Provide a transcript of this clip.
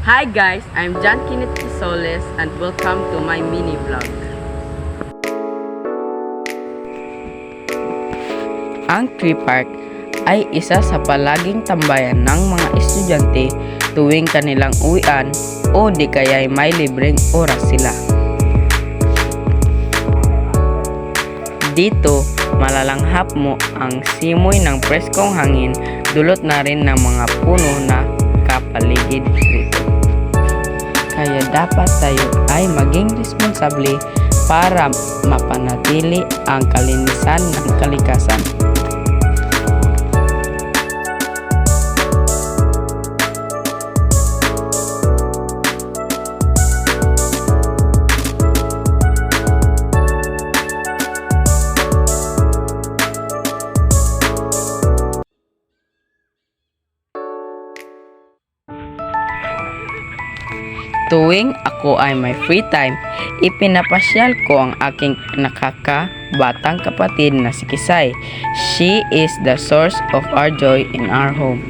Hi guys, I'm John Kenneth Quisoles and welcome to my mini vlog. Ang tree park ay isa sa palaging tambayan ng mga estudyante tuwing kanilang uwian o di kaya'y may libreng oras sila. Dito, malalanghap mo ang simoy ng preskong hangin, dulot na rin ng mga puno na kapaligid rito. Kaya dapat tayo ay maging responsable para mapanatili ang kalinisan ng kalikasan. Tuwing ako ay may free time, ipinapasyal ko ang aking nakakabatang kapatid na si Kisay. She is the source of our joy in our home.